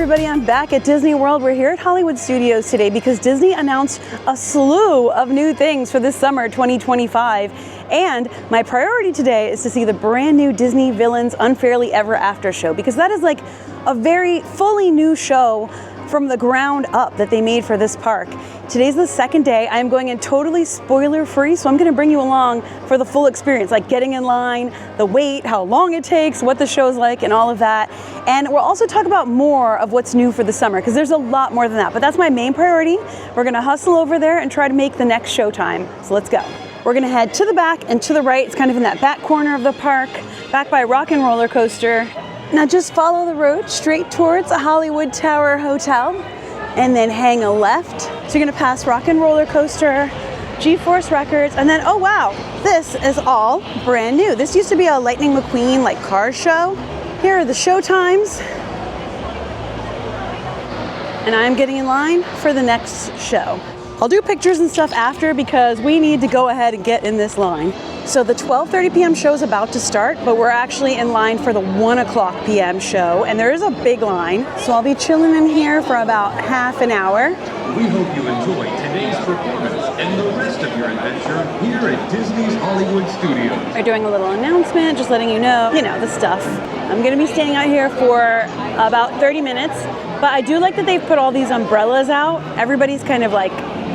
everybody, I'm back at Disney World. We're here at Hollywood Studios today because Disney announced a slew of new things for this summer 2025. And my priority today is to see the brand new Disney Villains Unfairly Ever After show, because that is like a very fully new show from the ground up that they made for this park. Today's the second day. I'm going in totally spoiler free, so I'm gonna bring you along for the full experience, like getting in line, the wait, how long it takes, what the show's like, and all of that. And we'll also talk about more of what's new for the summer, because there's a lot more than that, but that's my main priority. We're gonna hustle over there and try to make the next showtime. So let's go. We're gonna head to the back and to the right. It's kind of in that back corner of the park, back by Rock and Roller Coaster. Now just follow the road straight towards the Hollywood Tower Hotel and then hang a left. So you're gonna pass Rock and Roller Coaster, G-Force Records, and then, oh wow, this is all brand new. This used to be a Lightning McQueen like car show. Here are the show times. And I'm getting in line for the next show. I'll do pictures and stuff after because we need to go ahead and get in this line. So the 12:30 p.m. show is about to start, but we're actually in line for the 1 o'clock p.m. show, and there is a big line. So I'll be chilling in here for about half an hour. We hope you enjoy today's performance and the rest of your adventure here at Disney's Hollywood Studios. We're doing a little announcement, just letting you know the stuff. I'm gonna be standing out here for about 30 minutes, but I do like that they've put all these umbrellas out. Everybody's kind of like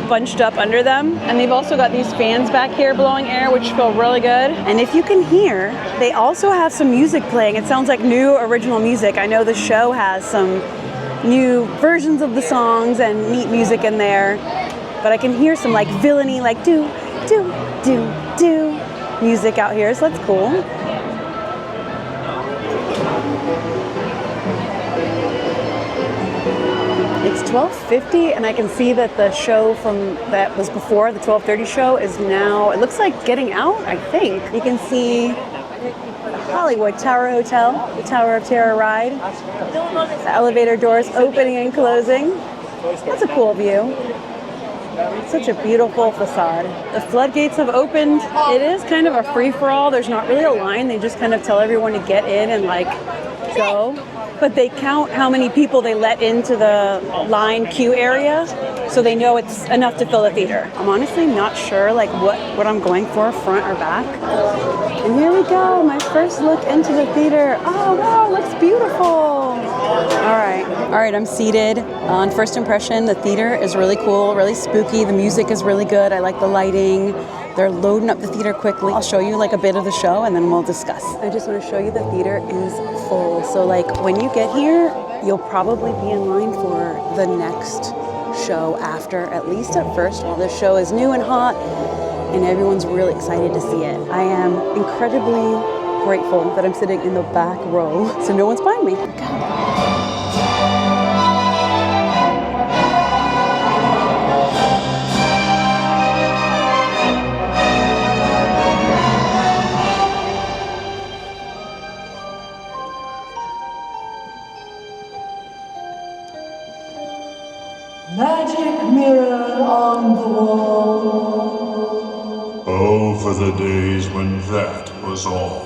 bunched up under them, and they've also got these fans back here blowing air, which feel really good. And if you can hear, they also have some music playing. It sounds like new original music. I know the show has some new versions of the songs and neat music in there, but I can hear some like villainy, like do do do do music out here, so that's cool. It's 12:50, and I can see that the show from that was before, the 12:30 show, is now, it looks like getting out, I think. You can see the Hollywood Tower Hotel, the Tower of Terror ride, the elevator doors opening and closing. That's a cool view. Such a beautiful facade. The floodgates have opened. It is kind of a free-for-all. There's not really a line. They just kind of tell everyone to get in and like go. But they count how many people they let into the line queue area, so they know it's enough to fill the theater. I'm honestly not sure like what I'm going for, front or back. And here we go, my first look into the theater. Oh wow, it looks beautiful. All right, I'm seated. On first impression, the theater is really cool, really spooky. The music is really good. I like the lighting. They're loading up the theater quickly. I'll show you like a bit of the show and then we'll discuss. I just want to show you the theater is full. So like when you get here, you'll probably be in line for the next show after, at least at first, while this show is new and hot and everyone's really excited to see it. I am incredibly grateful that I'm sitting in the back row so no one's behind me. Magic mirror on the wall. Oh, for the days when that was all.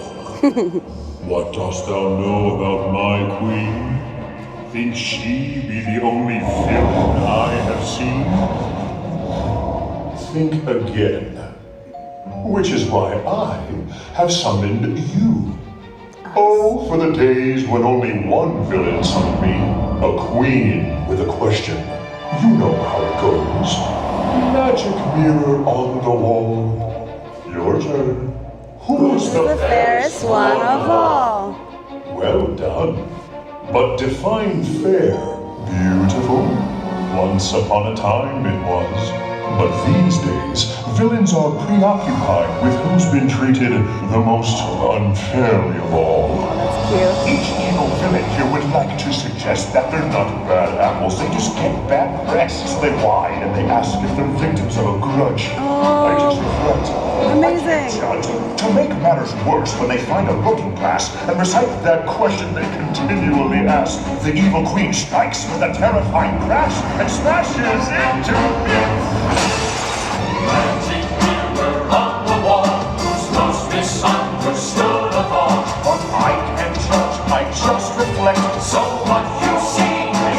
What dost thou know about my queen? Think she be the only villain I have seen? Think again. Which is why I have summoned you. Oh, for the days when only one villain summoned me. A queen with a question. You know how it goes. Magic mirror on the wall. Your turn. Who's the fairest one of all? Well done. But define fair. Beautiful? Once upon a time it was. But these days, villains are preoccupied with who's been treated the most unfairly of all. Each evil villain here would like to suggest that they're not bad apples. They just get bad press. They whine and they ask if they're victims of a grudge. I just reflect. Amazing. To make matters worse, when they find a looking glass and recite that question they continually ask, the evil queen strikes with a terrifying crash and smashes into bits. Magic mirror on the wall, who's most misunderstood of all. But I can't judge, I just reflect. So what you see is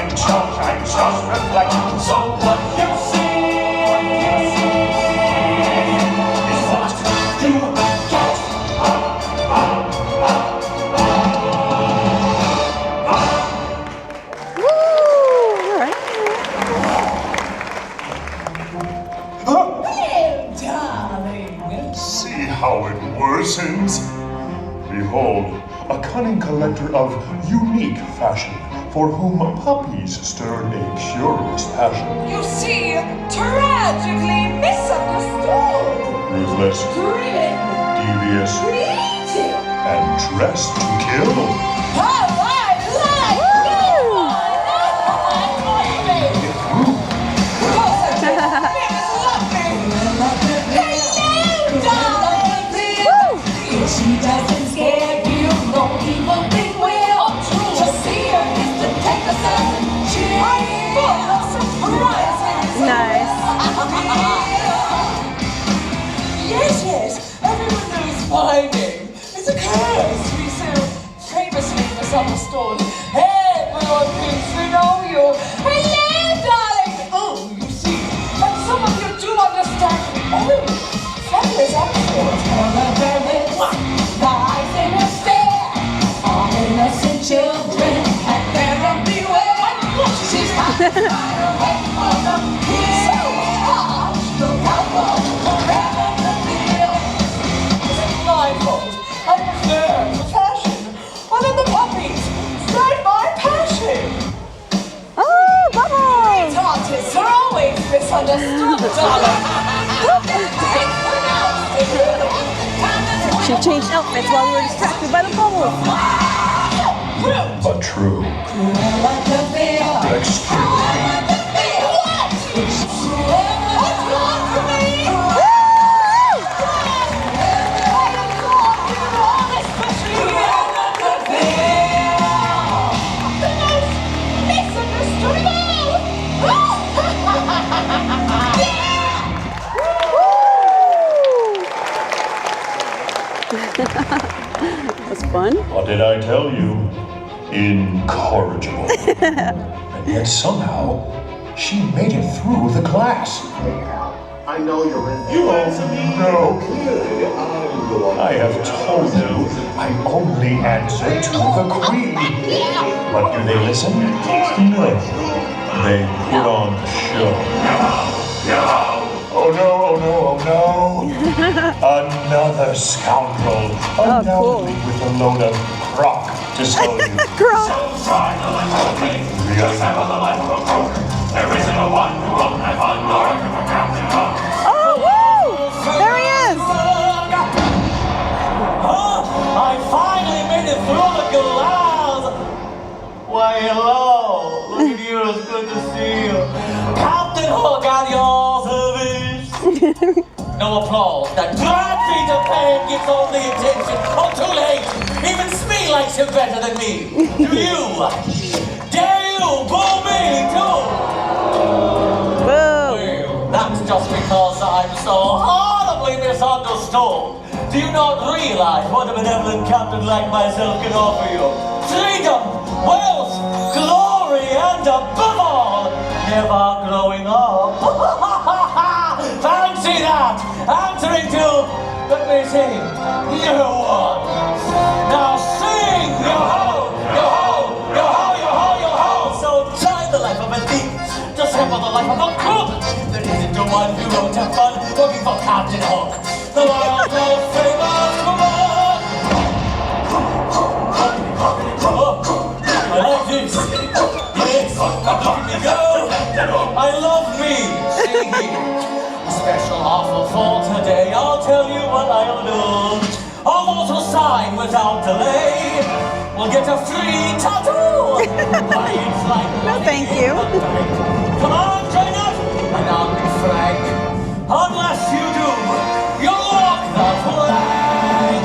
and jump and just reflect. So what you see is what you get. Woo! All right. Darling. See how it worsens? Behold, a cunning collector of unique fashion, for whom puppies stirred a curious passion. You see, tragically misunderstood. Ruthless, Dreaming, devious, creative. and dressed to kill. How I like that one. She doesn't scare you, no evil thing will. To see her is to take a second. She ain't full of surprises. Nice. Yes, everyone knows my name. It's a curse. We so famously misunderstood. Everyone thinks we know you. Hello, darling. Oh, you see, and some of you do understand. Oh, fabulous accent. Lies in a stare. All innocent children had better beware. She's hot. So harsh. Look out for forever to feel. Is it my fault? I prefer the fashion. One of the puppies stirred my passion. Oh, Bubbles! Artists are always misunderstood, darling. She changed outfits while we were distracted by the bubbles. But true. That's fun. What did I tell you? Incorrigible. And yet somehow, she made it through the class. I know you're in. You answer me. No. Clearly, I'm the one. I have told you, I only answer to the Queen. But do they listen? No. They put on the show. Oh no, oh no, oh no. Another scoundrel. Undoubtedly with a load of crock to sell you. Crock. Try the life of a king. Just sample the life of a crook. There isn't a one who won't have fun or ever Captain Hook. Oh, woo! There he is! I finally made it through the glass! Why, hello! Look at you, it's good to see you. Captain Hook at your service! No applause. That drag feet of pain gets all the attention. Oh, too late! Even Smee likes him better than me. Do you? Dare you boo me, too? Whoa. Well, that's just because I'm so horribly misunderstood. Do you not realize what a benevolent captain like myself can offer you? Freedom, wealth, glory, and above all, never growing up. Fancy that! Answering to, let me see, no one. Now sing, yo-ho, yo-ho, yo-ho, yo-ho, yo-ho. So try the life of a thief, just for the life of a crook. There isn't a one who won't have fun working for Captain Hook. The world most famous crook. I like this. Yes, look at me go. I love me. See here. A special offer for today. I'll tell you what I'll do. All those who sign without delay will get a free tattoo. No, thank you. Come on, join us, and I'll be frank. Unless you do, you'll walk the plank.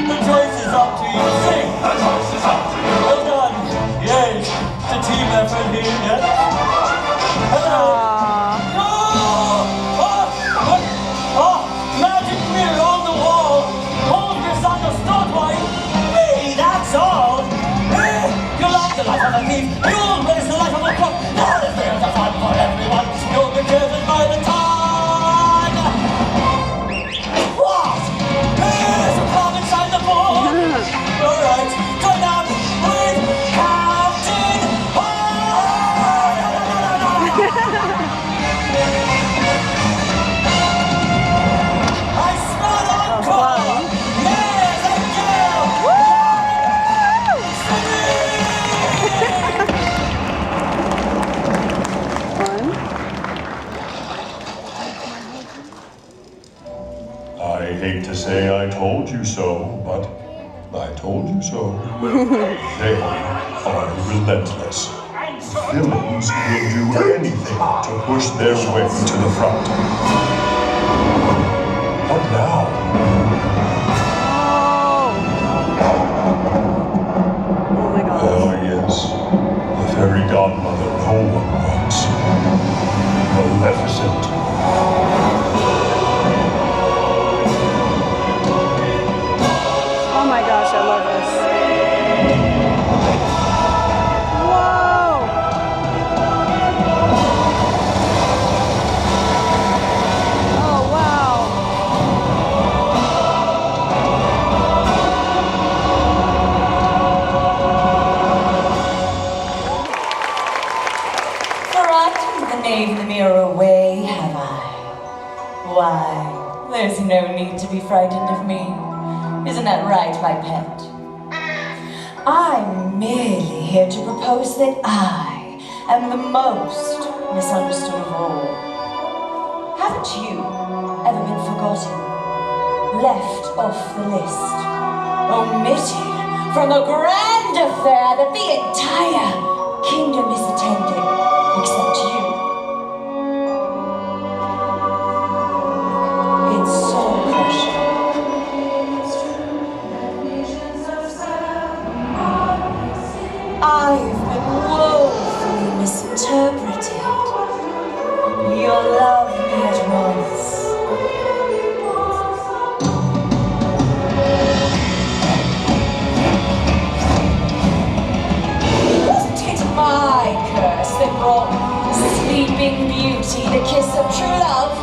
The choice is up to you. Sing. The choice is up to you. Well done. Yes, it's a team effort here. Yes. Hello. Magic mirror on the wall. All misunderstood, why? Me, that's all. You like the life of a thief. You'll embrace the life of I hate to say I told you so, but I told you so. They are relentless. Villains will do anything to push their way to the front. What now? Oh my God. Oh yes, the fairy godmother no one wants. Maleficent. Oh my gosh, I love this. Whoa! Oh wow! Frightened the knave in the mirror away, have I? Why, there's no need to be frightened of me. Isn't that right, my pet? I'm merely here to propose that I am the most misunderstood of all. Haven't you ever been forgotten? Left off the list? Omitted from the grand affair that the entire kingdom is attending, except you. It's so crushing. I've been woefully misinterpreted. You'll love me at once. Wasn't it my curse that brought Sleeping Beauty the kiss of true love?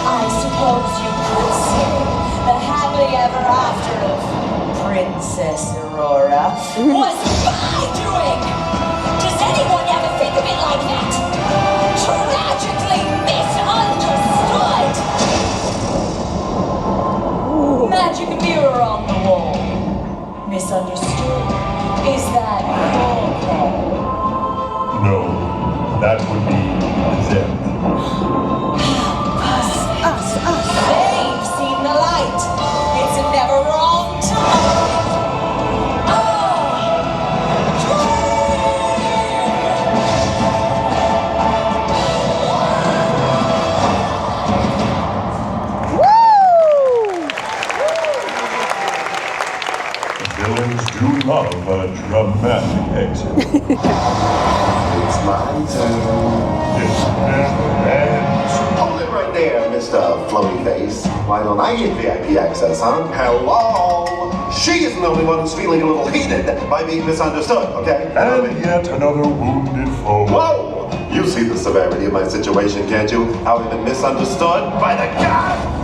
I suppose you could say the happily ever after of Princess Aurora was my doing! Does anyone ever think of it like that? Tragically misunderstood! Ooh. Magic mirror on the wall. Misunderstood? Is that your call? No, that would be them. Us. They've seen the light. It's never wrong to Villains do love a dramatic exit. It's my turn. This never ends. Hold it right there, Mr. Floaty Face. Why don't I get VIP access, huh? Hello? She isn't the only one who's feeling a little heated by being misunderstood, okay? And yet another wounded foe. Whoa! You see the severity of my situation, can't you? How I've been misunderstood by the god!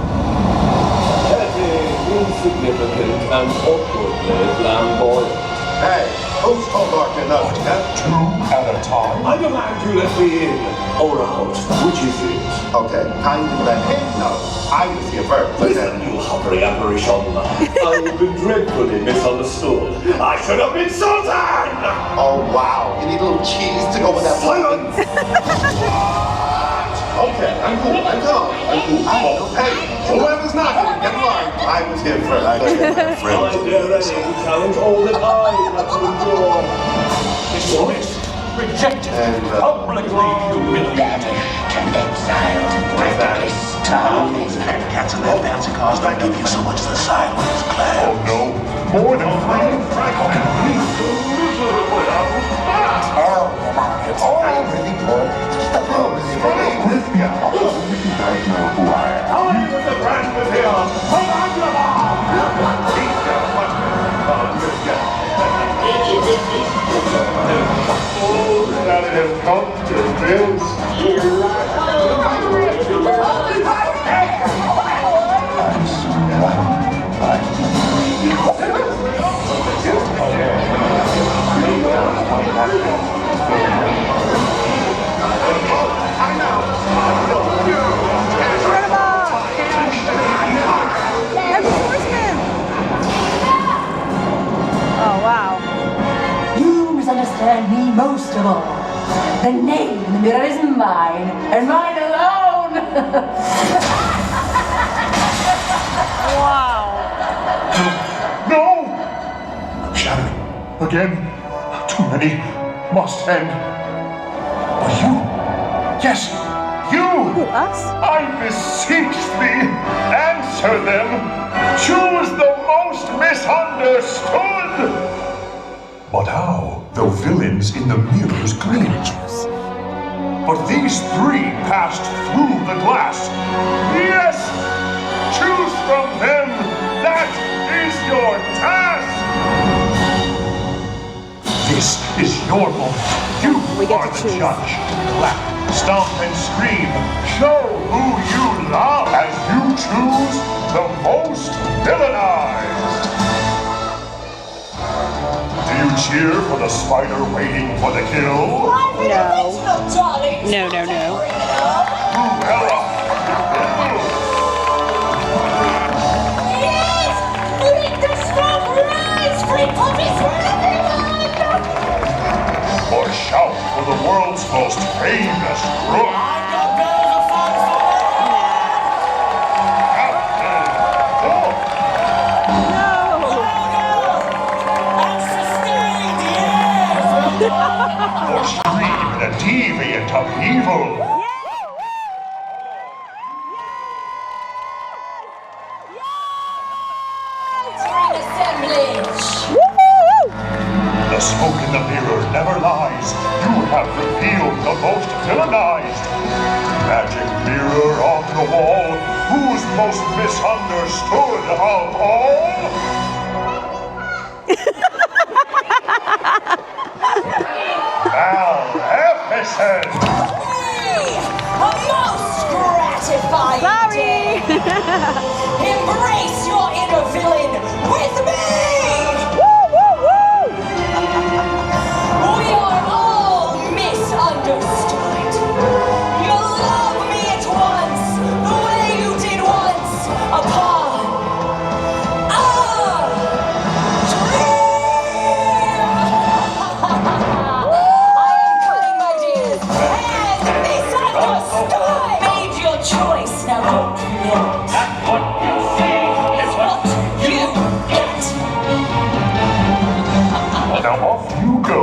Insignificant and awkwardly flamboyant. Hey, who's told Arkin up, huh? Two at a time. I demand you let me in, or out. Which is it? Okay, kindly let him know. I was here first. Listen, you hovering apparition. I've been dreadfully misunderstood. I should have been sultan! Oh, wow. You need a little cheese to go with that. Silence! Okay, I'm cool. I'm calm. I'm cool. Hey, whoever's knocking, get in line. I was here first. I was here I dare any to challenge all that I have to endure. Dismissed, rejected, And, publicly humiliated. Can exile Where's that? these fat cats and their fancy cars don't give you so much as a sideways Oh glance. no, more than three. It's already good. Just a little bit. You guys know who I am. How many with the brand was here? Hold on to the bar! Oh, that it has come to this. Oh wow. You misunderstand me most of all. The name in the mirror is again. Too many must end. But you, yes, you! Who, us? I beseech thee, answer them. Choose the most misunderstood. But how, though villains in the mirrors gleam? But these three passed through the glass. Yes! Choose from them. That is your task. This is your moment. You are the judge. Clap, stomp, and scream. Show who you love as you choose the most villainized. Do you cheer for the spider waiting for the kill? No, no, no. Cruella. Yes! Lead the strong rise! Free puppies for everyone! Or shout for the world's most famous crook. Or scream in a deviant of evil. The smoke in the mirror never lies. You have revealed the most villainized. Magic mirror on the wall, who's most misunderstood of all? Maleficent! A most gratifying day. Embrace your inner villain with me! We are all misunderstood. You'll love me at once, the way you did once upon a dream. I am cutting my dears and misunderstood. Made your choice, now don't forget. That's what you see is what You get. Now off you go.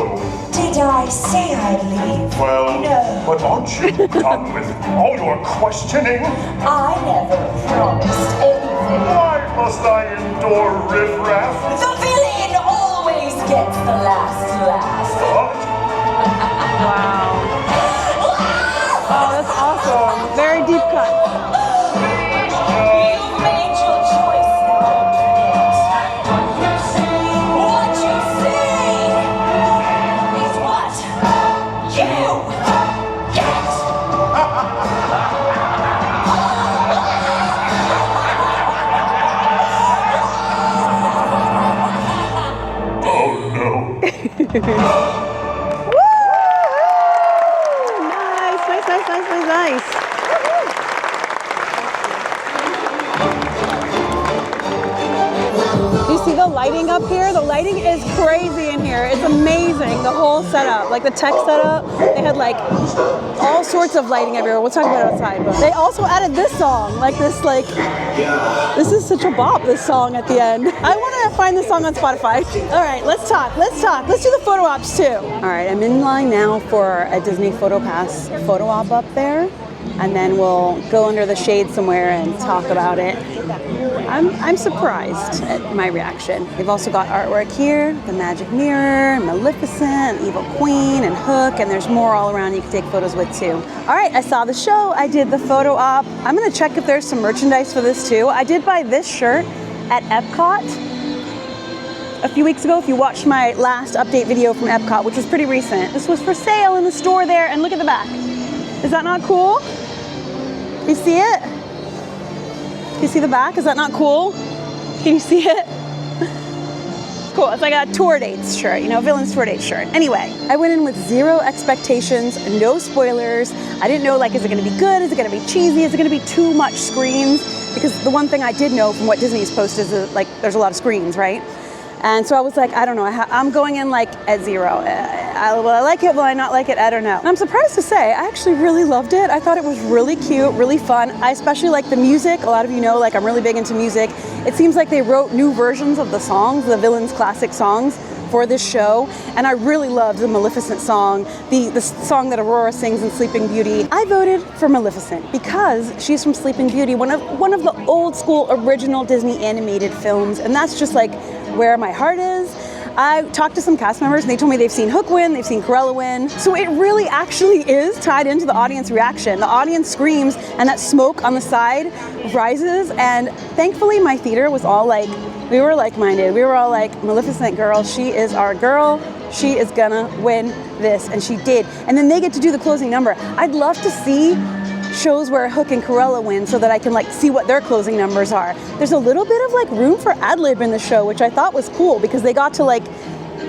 Did I say I'd leave? Well, No. but aren't you done with all your questioning? I never promised anything. Why must I endure riffraff? The villain always gets the last laugh. What? Wow. Oh, that's awesome. Very deep cut. You've made your choice now. What you see is what you get. Oh no. Nice. You see the lighting up here? The lighting is crazy in here. It's amazing, the whole setup. Like the tech setup, they had like all sorts of lighting everywhere. We'll talk about it outside, but they also added this song, this is such a bop, this song at the end. I want to find this song on Spotify. All right, let's talk. Let's do the photo ops too. All right, I'm in line now for a Disney Photo Pass photo op up there, and then we'll go under the shade somewhere and talk about it. I'm surprised at my reaction. They've also got artwork here, the Magic Mirror, Maleficent, Evil Queen, and Hook, and there's more all around you can take photos with too. All right, I saw the show, I did the photo op. I'm gonna check if there's some merchandise for this too. I did buy this shirt at Epcot a few weeks ago. If you watched my last update video from Epcot, which was pretty recent, this was for sale in the store there, and look at the back. Is that not cool? You see it? Can you see the back? Is that not cool? Can you see it? Cool. It's like a tour dates shirt, Villains tour dates shirt. Anyway, I went in with zero expectations, no spoilers. I didn't know, is it going to be good? Is it going to be cheesy? Is it going to be too much screens? Because the one thing I did know from what Disney's posted is there's a lot of screens, right? And so I was like, I don't know, I'm going in at zero. Will I like it? Will I not like it? I don't know. And I'm surprised to say, I actually really loved it. I thought it was really cute, really fun. I especially like the music. A lot of you know, I'm really big into music. It seems like they wrote new versions of the songs, the Villains classic songs, for this show, and I really loved the Maleficent song, the song that Aurora sings in Sleeping Beauty. I voted for Maleficent because she's from Sleeping Beauty, one of the old school original Disney animated films, and that's just like where my heart is. I talked to some cast members and they told me they've seen Hook win, they've seen Cruella win. So it really actually is tied into the audience reaction. The audience screams and that smoke on the side rises, and thankfully my theater was all like, we were like-minded. We were all like, Maleficent girl, she is our girl. She is gonna win this, and she did. And then they get to do the closing number. I'd love to see shows where Hook and Cruella win so that I can like see what their closing numbers are. There's a little bit of like room for ad-lib in the show, which I thought was cool because they got to like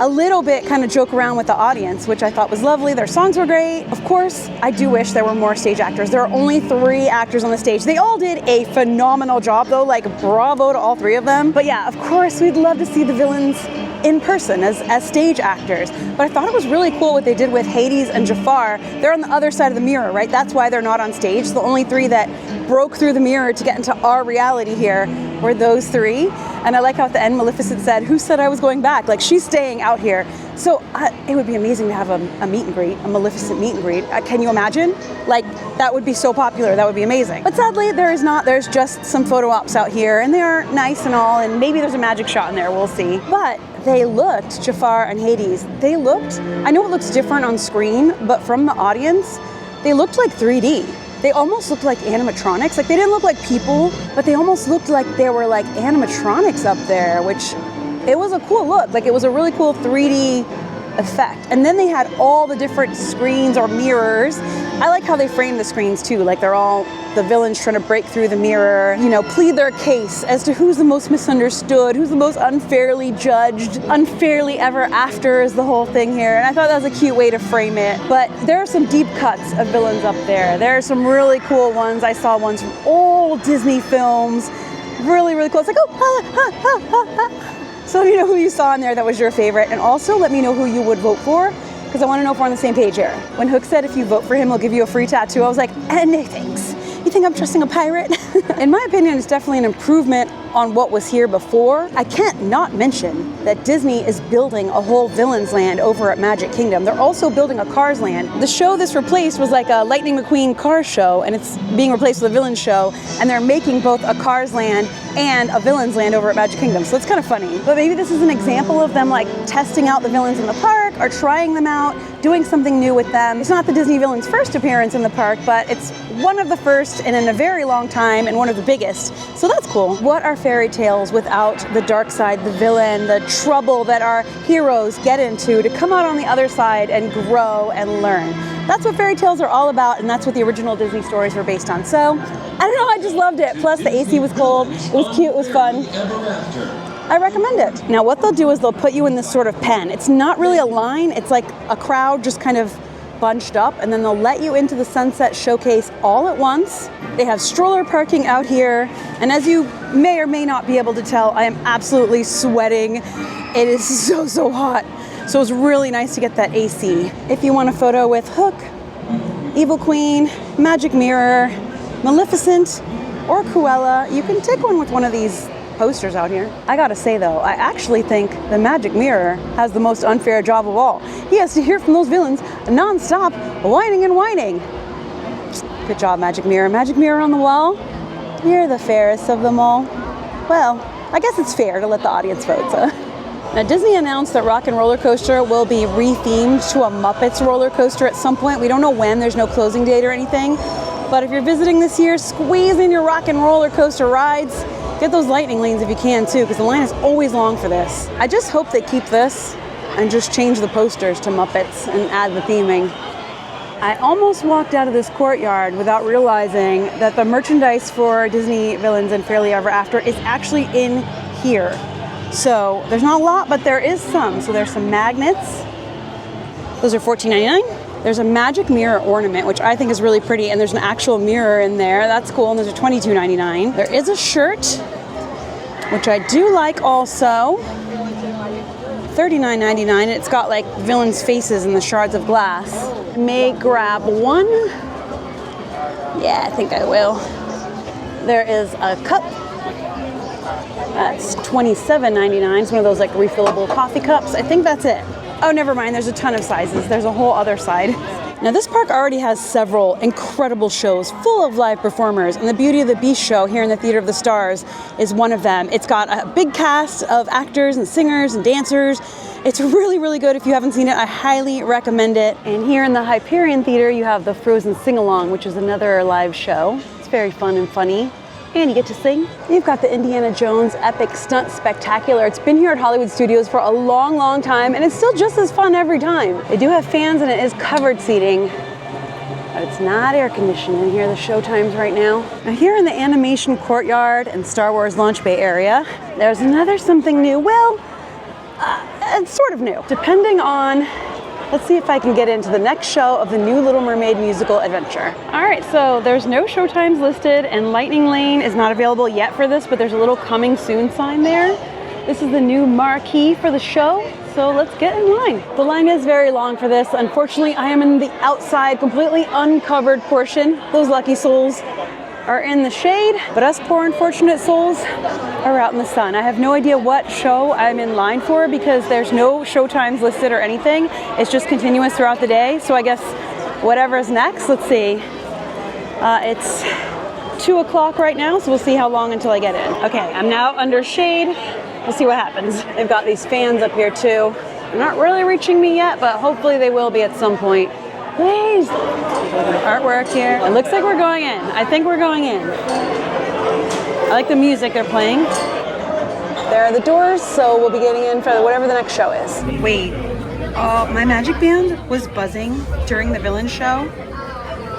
a little bit kind of joke around with the audience, which I thought was lovely. Their songs were great. Of course, I do wish there were more stage actors. There are only 3 actors on the stage. They all did a phenomenal job though, like bravo to all 3 of them. But yeah, of course, we'd love to see the villains in person as stage actors. But I thought it was really cool what they did with Hades and Jafar. They're on the other side of the mirror, right? That's why they're not on stage. The only 3 that broke through the mirror to get into our reality here were those 3. And I like how at the end Maleficent said, who said I was going back? Like, she's staying out here. So it would be amazing to have a meet and greet, a Maleficent meet and greet. Can you imagine? Like, that would be so popular. That would be amazing. But sadly, there is not. There's just some photo ops out here, and they are nice and all, and maybe there's a magic shot in there. We'll see. But they looked, Jafar and Hades, they looked, I know it looks different on screen, but from the audience, they looked like 3D. They almost looked like animatronics. Like, they didn't look like people, but they almost looked like they were like animatronics up there, which it was a cool look. Like, it was a really cool 3D effect. And then they had all the different screens or mirrors. I like how they framed the screens too. Like, they're all the villains trying to break through the mirror, you know, plead their case as to who's the most misunderstood, who's the most unfairly judged, unfairly ever after is the whole thing here. And I thought that was a cute way to frame it. But there are some deep cuts of villains up there. There are some really cool ones. I saw ones from old Disney films. Really, really cool. It's like, oh, So let me know who you saw in there that was your favorite, and also let me know who you would vote for, because I want to know if we're on the same page here. When Hook said if you vote for him, he'll give you a free tattoo, I was like, no thanks. You think I'm trusting a pirate? In my opinion, it's definitely an improvement on what was here before. I can't not mention that Disney is building a whole Villains Land over at Magic Kingdom. They're also building a Cars Land. The show this replaced was like a Lightning McQueen Cars show, and it's being replaced with a Villains show, and they're making both a Cars Land and a Villains Land over at Magic Kingdom, so it's kind of funny. But maybe this is an example of them like testing out the villains in the park or trying them out, doing something new with them. It's not the Disney villains' first appearance in the park, but it's one of the first and in a very long time, and one of the biggest. So that's cool. What are fairy tales without the dark side, the villain, the trouble that our heroes get into to come out on the other side and grow and learn? That's what fairy tales are all about, and that's what the original Disney stories were based on. So, I don't know, I just loved it. Plus, the AC was cold, it was cute, it was fun. I recommend it. Now, what they'll do is they'll put you in this sort of pen. It's not really a line, it's like a crowd just kind of bunched up, and then they'll let you into the Sunset Showcase all at once. They have stroller parking out here, and as you may or may not be able to tell, I am absolutely sweating. It is so hot. So it's really nice to get that AC. If you want a photo with Hook, Evil Queen, Magic Mirror, Maleficent, or Cruella, you can take one with one of these posters out here. I gotta say though, I actually think the Magic Mirror has the most unfair job of all. He has to hear from those villains non-stop, whining and whining. Good job, Magic Mirror. Magic Mirror on the wall, you're the fairest of them all. Well, I guess it's fair to let the audience vote, so. Now, Disney announced that Rock and Roller Coaster will be rethemed to a Muppets roller coaster at some point. We don't know when, there's no closing date or anything. But if you're visiting this year, squeeze in your Rock and Roller Coaster rides. Get those lightning lanes if you can too, because the line is always long for this. I just hope they keep this and just change the posters to Muppets and add the theming. I almost walked out of this courtyard without realizing that the merchandise for Disney Villains and Fairly Ever After is actually in here. So there's not a lot, but there is some. So there's some magnets. Those are $14.99. There's a magic mirror ornament, which I think is really pretty, and there's an actual mirror in there. That's cool, and those are $22.99. There is a shirt, which I do like also. $39.99. It's got like villains' faces and the shards of glass. May grab one. Yeah, I think I will. There is a cup That's $27.99. It's one of those like refillable coffee cups. I think that's it. Oh, never mind. There's a ton of sizes. There's a whole other side. Now, this park already has several incredible shows full of live performers, and the Beauty of the Beast show here in the Theater of the Stars is one of them. It's got a big cast of actors and singers and dancers. It's really, really good. If you haven't seen it, I highly recommend it. And here in the Hyperion Theater, you have the Frozen Sing-Along, which is another live show. It's very fun and funny. And you get to sing. You've got the Indiana Jones Epic Stunt Spectacular. It's been here at Hollywood Studios for a long, long time, and it's still just as fun every time. They do have fans and it is covered seating, but it's not air conditioned in here, the show times right now. Now here in the Animation Courtyard and Star Wars Launch Bay area, there's another something new. Well, it's sort of new. Depending on, let's see if I can get into the next show of the new Little Mermaid musical adventure. All right, so there's no showtimes listed and Lightning Lane is not available yet for this, but there's a little coming soon sign there. This is the new marquee for the show, so let's get in line. The line is very long for this. Unfortunately, I am in the outside, completely uncovered portion. Those lucky souls are in the shade, but us poor unfortunate souls are out in the sun. I have no idea what show I'm in line for because there's no showtimes listed or anything. It's just continuous throughout the day. So I guess whatever's next, let's see. It's 2 o'clock right now, so we'll see how long until I get in. Okay, I'm now under shade. We'll see what happens. They've got these fans up here too. They're not really reaching me yet, but hopefully they will be at some point. Please. Artwork here. It looks like we're going in. I think we're going in. I like the music they're playing. There are the doors, so we'll be getting in for whatever the next show is. Wait, my magic band was buzzing during the villain show,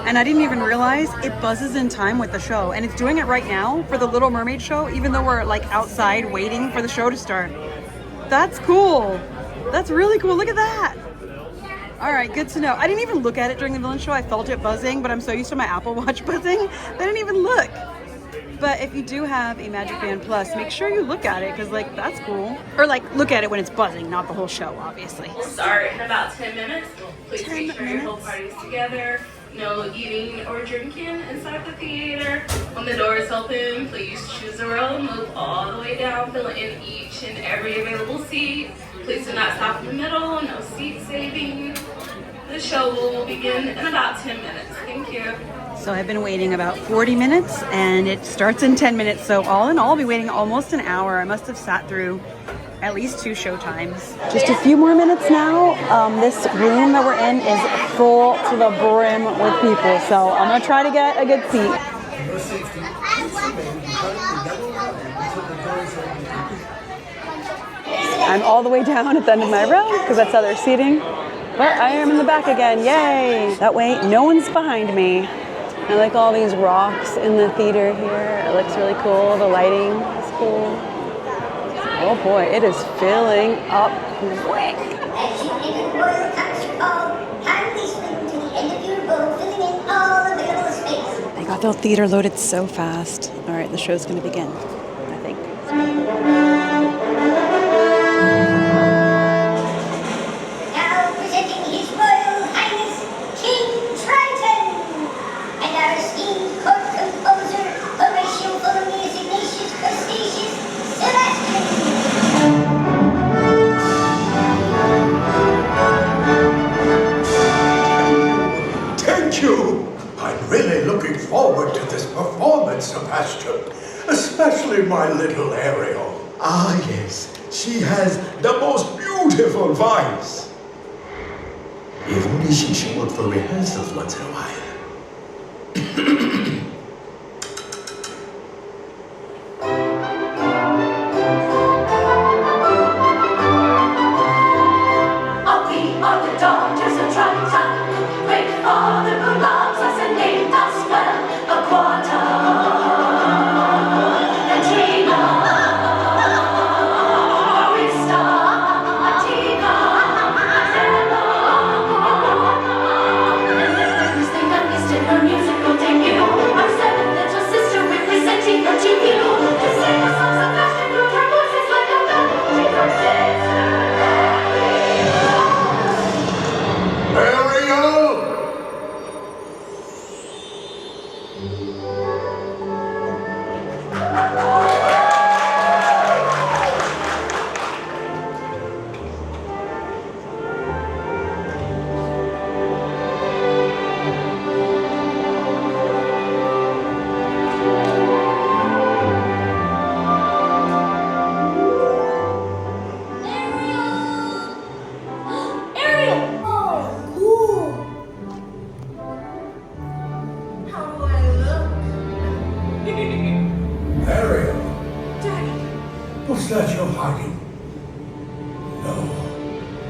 and I didn't even realize it buzzes in time with the show, and it's doing it right now for the Little Mermaid show, even though we're like outside waiting for the show to start. That's cool. That's really cool. Look at that. All right, good to know. I didn't even look at it during the villain show. I felt it buzzing, but I'm so used to my Apple Watch buzzing, I didn't even look. But if you do have a Magic Band Plus, make sure you look at it, because like that's cool. Or like look at it when it's buzzing, not the whole show, obviously. We'll start in about 10 minutes. Please make sure your whole party's together. No eating or drinking inside the theater. When the doors open, please choose a row, move all the way down, fill in each and every available seat. Please do not stop in the middle, no seat saving. The show will begin in about 10 minutes. Thank you. So I've been waiting about 40 minutes and it starts in 10 minutes. So all in all, I'll be waiting almost an hour. I must have sat through at least 2 show times. Just a few more minutes now. This room that we're in is full to the brim with people. So I'm gonna try to get a good seat. I'm all the way down at the end of my row because that's how they're seating. But I am in the back again, yay! That way, no one's behind me. I like all these rocks in the theater here. It looks really cool. The lighting is cool. Oh boy, it is filling up quick. As you enter the royal concert hall, kindly swing to the end of your row, filling in all available space. They got the theater loaded so fast. All right, the show's gonna begin, I think. Now presenting His Royal Highness King Triton and our esteemed court composer, Horatio Fulmius Ignatius Crustaceus Sebastian. Thank you. I'm really looking forward to this performance, Sebastian. Especially my little Ariel. Ah, yes. She has the most beautiful voice. If only she showed up for rehearsals once in a while. We are the daughters of Triton. Great Father who loves us and named us well. A quarter, Katrina, Arista, Atina, Stella. Who's the youngest in her musical debut? is that you're hiding? No.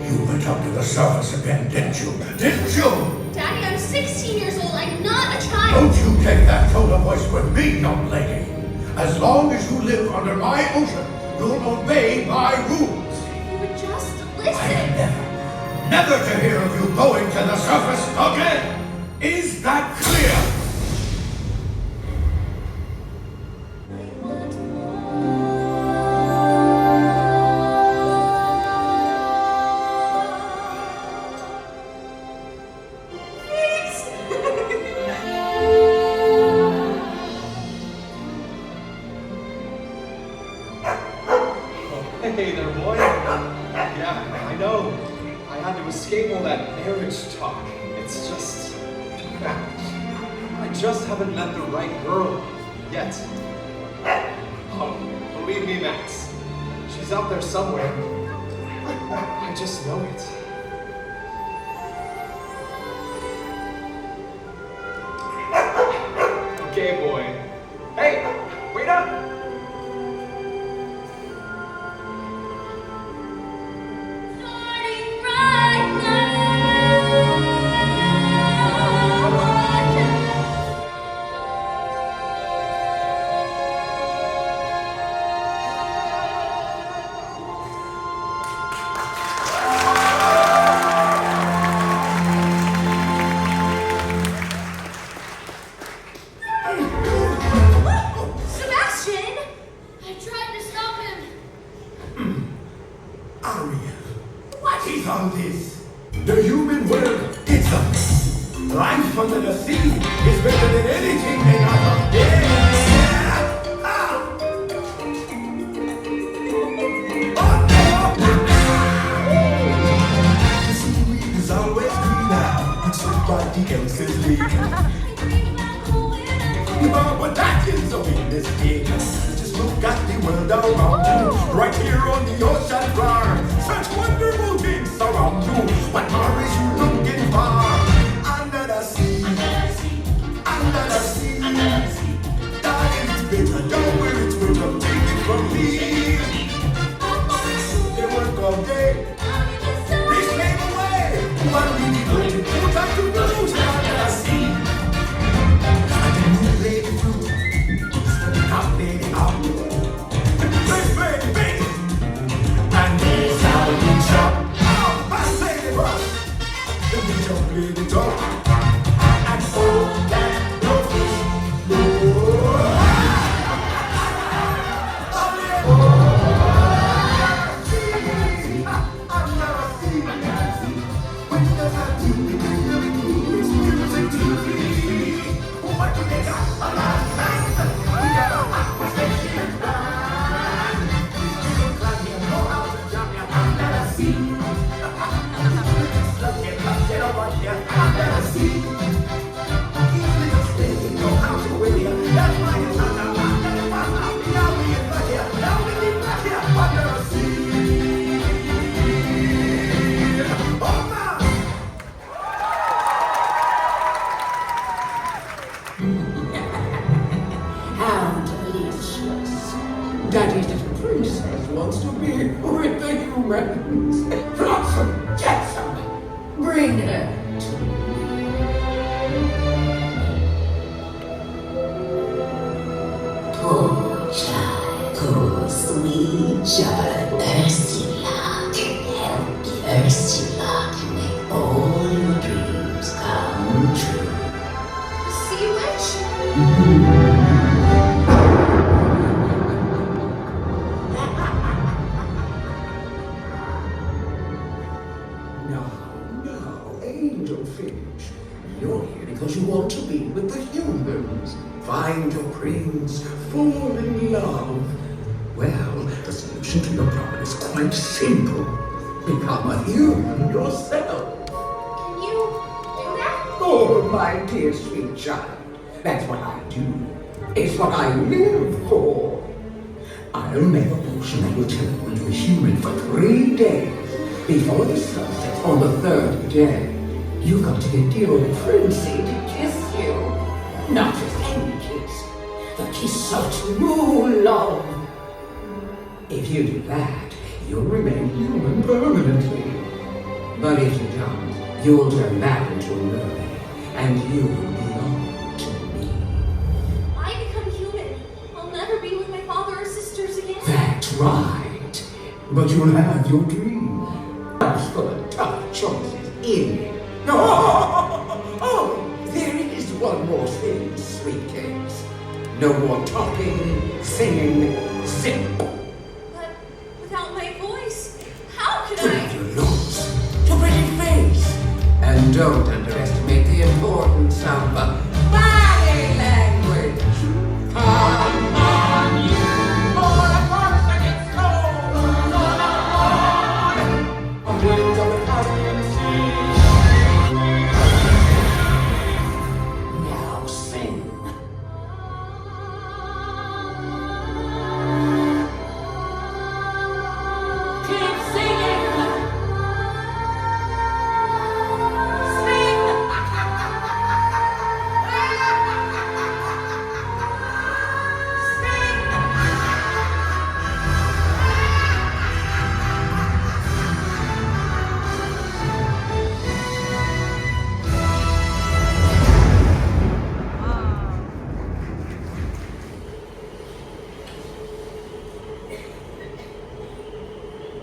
You went up to the surface again, didn't you? Didn't you? Daddy, I'm 16 years old. I'm not a child. Don't you take that tone of voice with me, young lady. As long as you live under my ocean, you'll obey my rules. You would just I listen. am never to hear of you going to the surface again. Is that clear? Hey there, boy. Yeah, I know. I had to escape all that marriage talk. It's just... I just haven't met the right girl yet. Oh, believe me, Max. She's out there somewhere. I just know it. Okay, boy. Hey, wait up! The human world is a life under the sea is better than anything they got up there. The seaweed is always greener, everybody else is leaving. But that is the way this is. Just look at the world around you, right here on the ocean floor. Such wonderful things surround you. What more is you looking for? Under the sea, under the sea, darling, it's better, don't worry, it's better, take it from me. They work all day, they slave away. One minute, but you don't have to lose under the sea. And then you play the flute, out there, out there. Play, baby. And this how we shop. Daddy's little princess wants to be with the humans. Blossom, Jackson, bring her to me. Poor child, poor sweet child. Ursula can help you. Ursula can make all your dreams come true. Sea witch? No, angel fish. You're here because you want to be with the humans. Find your prince, fall in love. Well, the solution to your problem is quite simple. Become a human yourself. Can you do that? Oh, my dear sweet child. That's what I do. It's what I live for. I'll make a potion that will turn you into a human for 3 days. Before the sun sets on the 3rd day, you got to get the old princey to kiss you. Not just any kiss. The kiss of true love. If you do that, you'll remain human permanently. But if you don't, you'll turn back into a mermaid, and you will belong to me. I become human. I'll never be with my father or sisters again. That's right. But you'll have your dream. Life's full of tough choices in it. Oh, there is one more thing, sweet cakes. No more talking, singing, zip. But without my voice, how could I? Your nose, your pretty face. And don't underestimate the importance of body language. Come on, you for a force against cold. On winds of the Caribbean Sea. Now sing. Keep singing.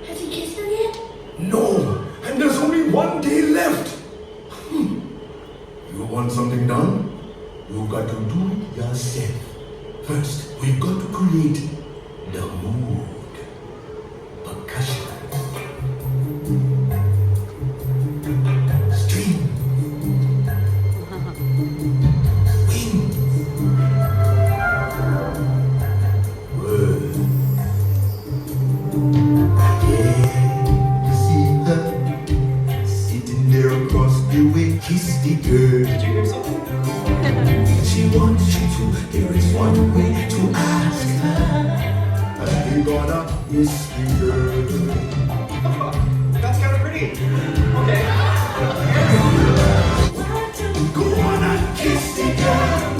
Has he kissed her yet? No, and there's only one day left. You want something done? You got to do it yourself. First, we've got to create the mood. Percussion. String. Wind. Word. Again, you see her sitting there across the way, kiss the girl. Did you hear something? She wants you to. There is one way to ask her. And you gonna kiss the girl. That's kind of pretty. Okay. Go on and kiss the girl.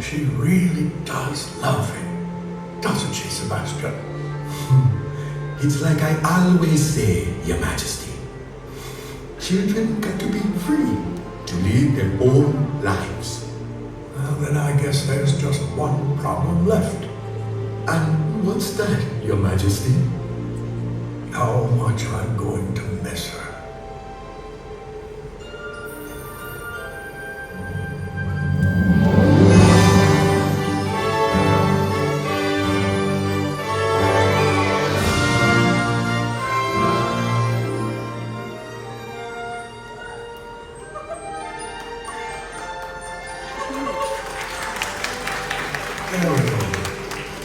She really does love him, doesn't she, Sebastian? It's like I always say, Your Majesty. Children got to be free to lead their own lives. Well, then I guess there's just one problem left. And what's that, Your Majesty? How much I'm going to miss her.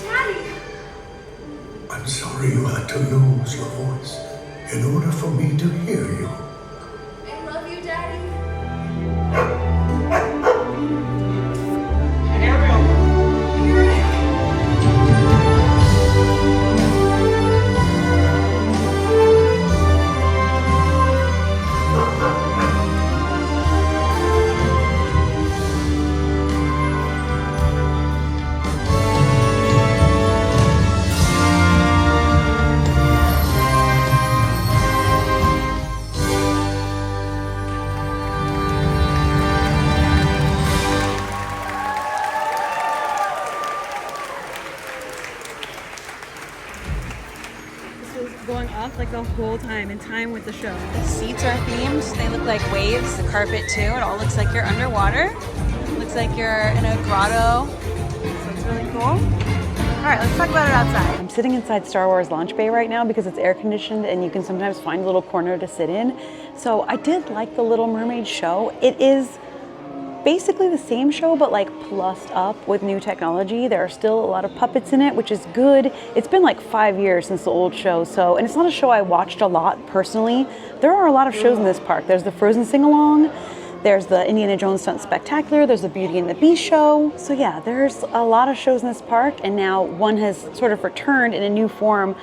Daddy! I'm sorry you had to lose your voice in order for me to hear you. I love you, Daddy. time, in time with the show. The seats are themed. They look like waves. The carpet too. It all looks like you're underwater. It looks like you're in a grotto. So it's really cool. All right, let's talk about it outside. I'm sitting inside Star Wars launch bay right now because it's air conditioned and you can sometimes find a little corner to sit in. So I did like the Little Mermaid show. It is basically the same show, but like plussed up with new technology. There are still a lot of puppets in it, which is good. It's been like 5 years since the old show, so, and it's not a show I watched a lot personally. There are a lot of shows in this park. There's the Frozen Sing-Along, there's the Indiana Jones Stunt Spectacular, there's the Beauty and the Beast show. So yeah, there's a lot of shows in this park, and now one has sort of returned in a new form.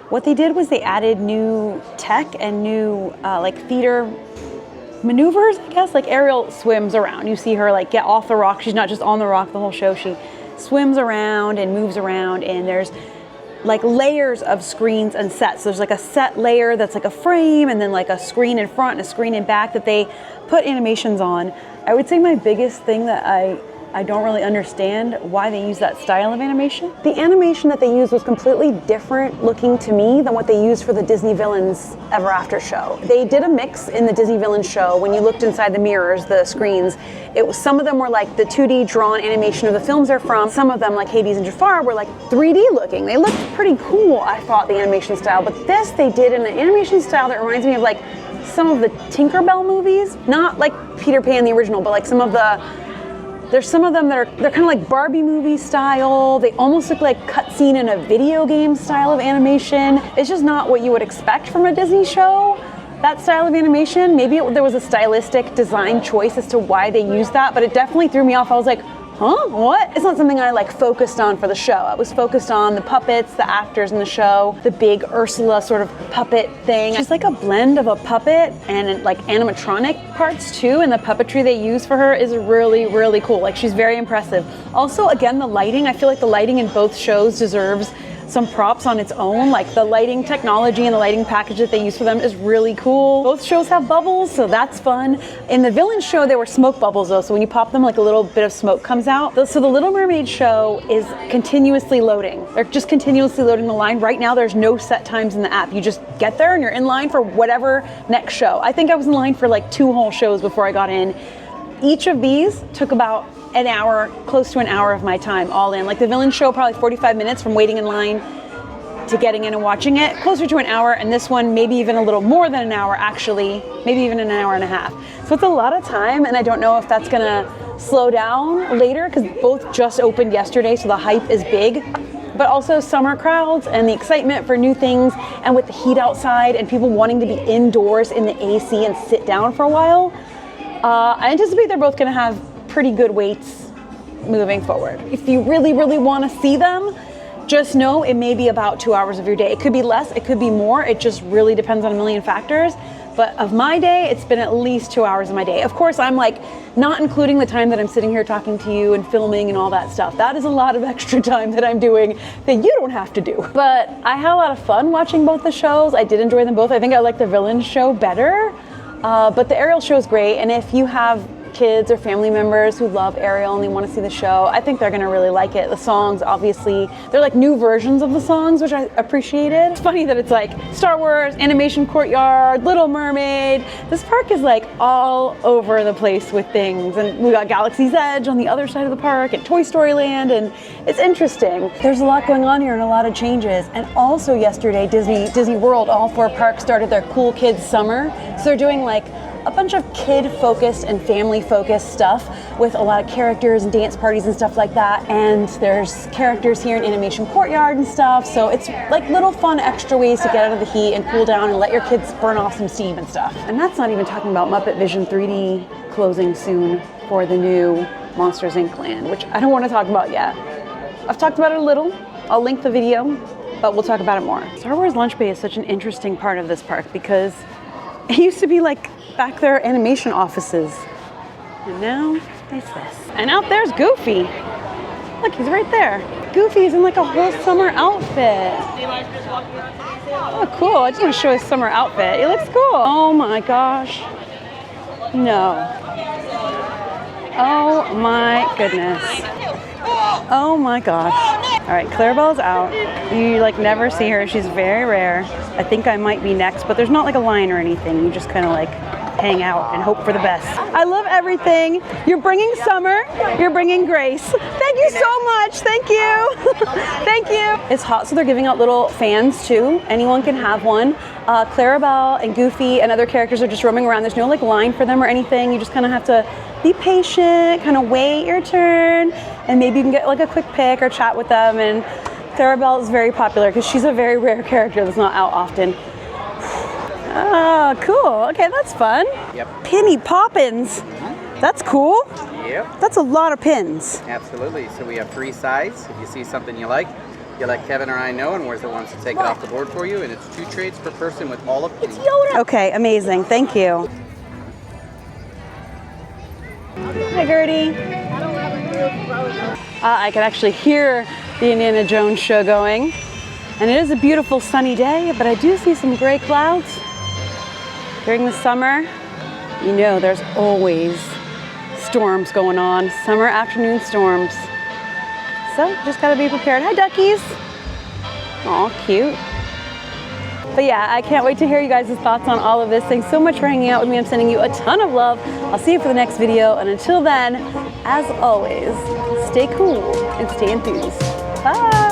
What they did was they added new tech and new like theater maneuvers, I guess. Like Ariel swims around. You see her like get off the rock. She's not just on the rock the whole show. She swims around and moves around, and there's like layers of screens and sets. So there's like a set layer that's like a frame, and then like a screen in front and a screen in back that they put animations on. I would say my biggest thing that I don't really understand why they use that style of animation. The animation that they used was completely different looking to me than what they used for the Disney Villains Ever After show. They did a mix in the Disney Villains show. When you looked inside the mirrors, the screens, it was, some of them were like the 2D drawn animation of the films they're from. Some of them, like Hades and Jafar, were like 3D looking. They looked pretty cool, I thought, the animation style. But this they did in an animation style that reminds me of like some of the Tinkerbell movies. Not like Peter Pan the original, but like some of the, there's some of them that they're kind of like Barbie movie style. They almost look like cutscene in a video game style of animation. It's just not what you would expect from a Disney show, that style of animation. Maybe there was a stylistic design choice as to why they used that, but it definitely threw me off. I was like, huh, what? It's not something I like focused on for the show. I was focused on the puppets, the actors in the show, the big Ursula sort of puppet thing. She's like a blend of a puppet and like animatronic parts too, and the puppetry they use for her is really, really cool. Like, she's very impressive. Also, again, the lighting, I feel like the lighting in both shows deserves some props on its own. Like the lighting technology and the lighting package that they use for them is really cool. Both shows have bubbles, so that's fun. In the Villain show, there were smoke bubbles though, so when you pop them, like a little bit of smoke comes out. So the Little Mermaid show is continuously loading. They're just continuously loading the line. Right now, there's no set times in the app. You just get there and you're in line for whatever next show. I think I was in line for like 2 whole shows before I got in. Each of these took about an hour, close to an hour of my time all in. Like the Villain show, probably 45 minutes from waiting in line to getting in and watching it, closer to an hour, and this one maybe even a little more than an hour actually, maybe even an hour and a half. So it's a lot of time, and I don't know if that's gonna slow down later because both just opened yesterday, so the hype is big. But also summer crowds and the excitement for new things, and with the heat outside and people wanting to be indoors in the AC and sit down for a while, I anticipate they're both gonna have pretty good waits moving forward. If you really, really want to see them, just know it may be about 2 hours of your day. It could be less, it could be more. It just really depends on a million factors. But of my day, it's been at least 2 hours of my day. Of course, I'm like not including the time that I'm sitting here talking to you and filming and all that stuff. That is a lot of extra time that I'm doing that you don't have to do. But I had a lot of fun watching both the shows. I did enjoy them both. I think I like the Villain show better. But the Ariel show is great. And if you have kids or family members who love Ariel and they want to see the show, I think they're gonna really like it. The songs, obviously, they're like new versions of the songs, which I appreciated. It's funny that it's like Star Wars, Animation Courtyard, Little Mermaid. This park is like all over the place with things. And we got Galaxy's Edge on the other side of the park and Toy Story Land, and it's interesting. There's a lot going on here and a lot of changes. And also yesterday, Disney World, all 4 parks started their Cool Kids Summer. So they're doing like a bunch of kid-focused and family-focused stuff with a lot of characters and dance parties and stuff like that. And there's characters here in Animation Courtyard and stuff. So it's like little fun extra ways to get out of the heat and cool down and let your kids burn off some steam and stuff. And that's not even talking about Muppet Vision 3D closing soon for the new Monsters Inc. land, which I don't want to talk about yet. I've talked about it a little. I'll link the video, but we'll talk about it more. Star Wars Launch Bay is such an interesting part of this park because it used to be like back there animation offices, and now it's this. And out there's Goofy. Look, he's right there. Goofy's in like a whole summer outfit. Oh, cool. I just want to show his summer outfit. It looks cool. Oh my gosh. No. Oh my goodness. Oh my gosh. All right, Clarabelle's out. You like never see her. She's very rare. I think I might be next, but there's not like a line or anything. You just kind of like hang out and hope for the best. I love everything. You're bringing summer, you're bringing grace. Thank you so much, thank you. Thank you. It's hot, so they're giving out little fans too. Anyone can have one. Clarabelle and Goofy and other characters are just roaming around. There's no like line for them or anything. You just kind of have to be patient, kind of wait your turn, and maybe you can get like a quick pic or chat with them. And Clarabelle is very popular because she's a very rare character that's not out often. Oh, cool. Okay, that's fun. Yep. Penny Poppins. That's cool. Yep. That's a lot of pins. Absolutely. So we have 3 sides. If you see something you like, you let Kevin or I know, and we're the ones to take it off the board for you. And it's 2 trades per person with all of them. It's Yoda. Okay, amazing. Thank you. Hi, Gertie. I can actually hear the Indiana Jones show going. And it is a beautiful sunny day, but I do see some gray clouds. During the summer, you know there's always storms going on, summer afternoon storms. So just gotta be prepared. Hi, duckies. Aw, cute. But yeah, I can't wait to hear you guys' thoughts on all of this. Thanks so much for hanging out with me. I'm sending you a ton of love. I'll see you for the next video. And until then, as always, stay cool and stay enthused. Bye.